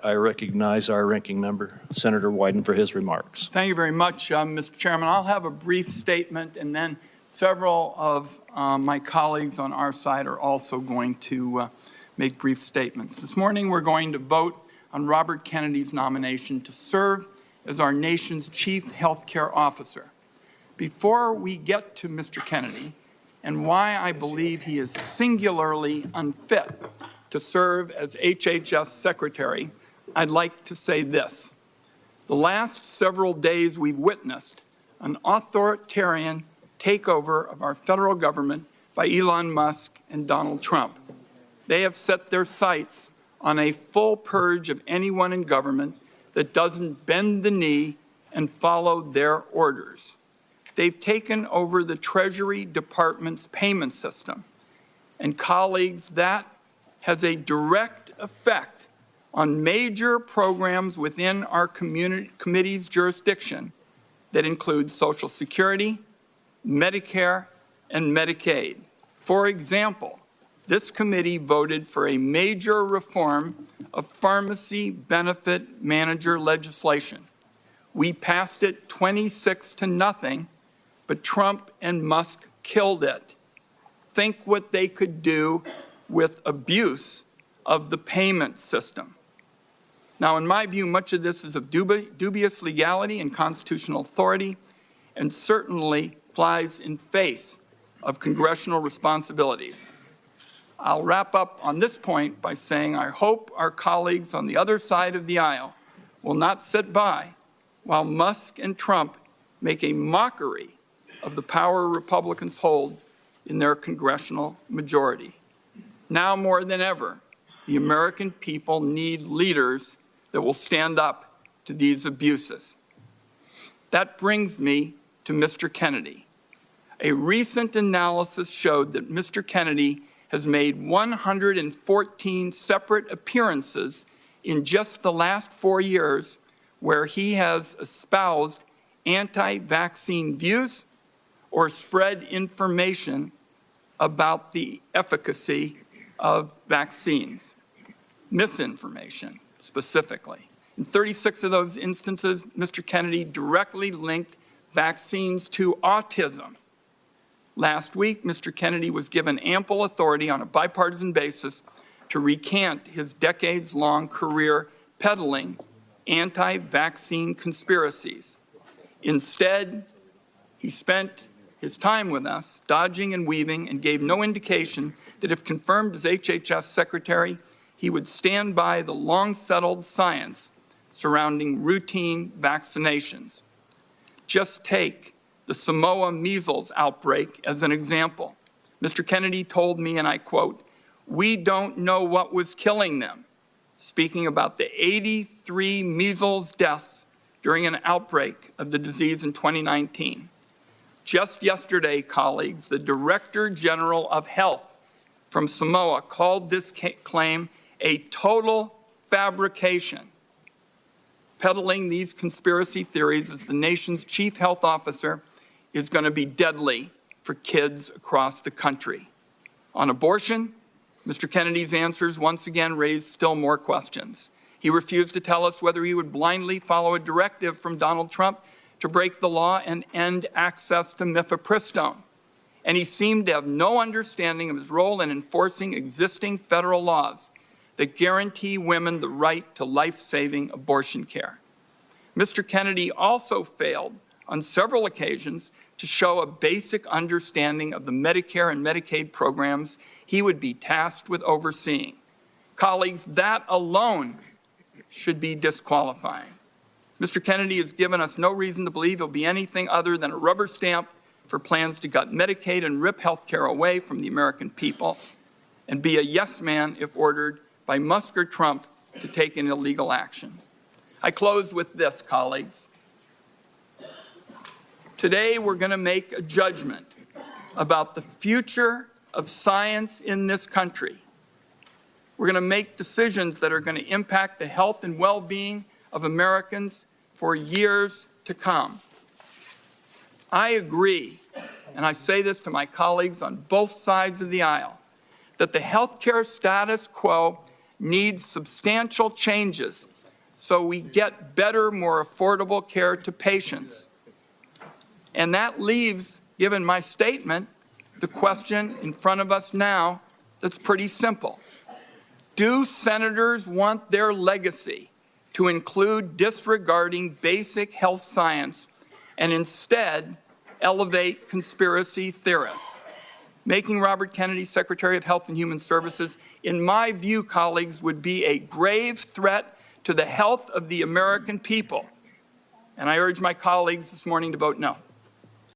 I recognize our ranking member, Senator Wyden, for his remarks. Thank you very much, Mr. Chairman. I'll have a brief statement, and then several of my colleagues on our side are also going to make brief statements. This morning, we're going to vote on Robert Kennedy's nomination to serve as our nation's chief health care officer. Before we get to Mr. Kennedy and why I believe he is singularly unfit to serve as HHS Secretary, I'd like to say this. The last several days we've witnessed an authoritarian takeover of our federal government by Elon Musk and Donald Trump. They have set their sights on a full purge of anyone in government that doesn't bend the knee and follow their orders. They've taken over the Treasury Department's payment system. And colleagues, that has a direct effect on major programs within our committee's jurisdiction that includes Social Security, Medicare, and Medicaid. For example, this committee voted for a major reform of pharmacy benefit manager legislation. We passed it 26-0, but Trump and Musk killed it. Think what they could do with abuse of the payment system. Now, in my view, much of this is of dubious legality and constitutional authority, and certainly flies in face of congressional responsibilities. I'll wrap up on this point by saying I hope our colleagues on the other side of the aisle will not sit by while Musk and Trump make a mockery of the power Republicans hold in their congressional majority. Now more than ever, the American people need leaders that will stand up to these abuses. That brings me to Mr. Kennedy. A recent analysis showed that Mr. Kennedy has made 114 separate appearances in just the last 4 years where he has espoused anti-vaccine views or spread information about the efficacy of vaccines, misinformation specifically. In 36 of those instances, Mr. Kennedy directly linked vaccines to autism. Last week, Mr. Kennedy was given ample authority on a bipartisan basis to recant his decades-long career peddling anti-vaccine conspiracies. Instead, he spent his time with us dodging and weaving and gave no indication that if confirmed as HHS Secretary, he would stand by the long-settled science surrounding routine vaccinations. Just take the Samoa measles outbreak as an example. Mr. Kennedy told me, and I quote, "We don't know what was killing them," speaking about the 83 measles deaths during an outbreak of the disease in 2019. Just yesterday, colleagues, the Director General of Health from Samoa called this claim a total fabrication. Peddling these conspiracy theories as the nation's chief health officer is going to be deadly for kids across the country. On abortion, Mr. Kennedy's answers once again raised still more questions. He refused to tell us whether he would blindly follow a directive from Donald Trump to break the law and end access to mifepristone. And he seemed to have no understanding of his role in enforcing existing federal laws that guarantee women the right to life-saving abortion care. Mr. Kennedy also failed on several occasions to show a basic understanding of the Medicare and Medicaid programs he would be tasked with overseeing. Colleagues, that alone should be disqualifying. Mr. Kennedy has given us no reason to believe he'll be anything other than a rubber stamp for plans to gut Medicaid and rip health care away from the American people, and be a yes man if ordered by Musk or Trump to take an illegal action. I close with this, colleagues. Today, we're going to make a judgment about the future of science in this country. We're going to make decisions that are going to impact the health and well-being of Americans for years to come. I agree, and I say this to my colleagues on both sides of the aisle, that the healthcare status quo needs substantial changes so we get better, more affordable care to patients. And that leaves, given my statement, the question in front of us now that's pretty simple. Do senators want their legacy to include disregarding basic health science and instead elevate conspiracy theorists? Making Robert Kennedy Secretary of Health and Human Services, in my view, colleagues, would be a grave threat to the health of the American people. And I urge my colleagues this morning to vote no.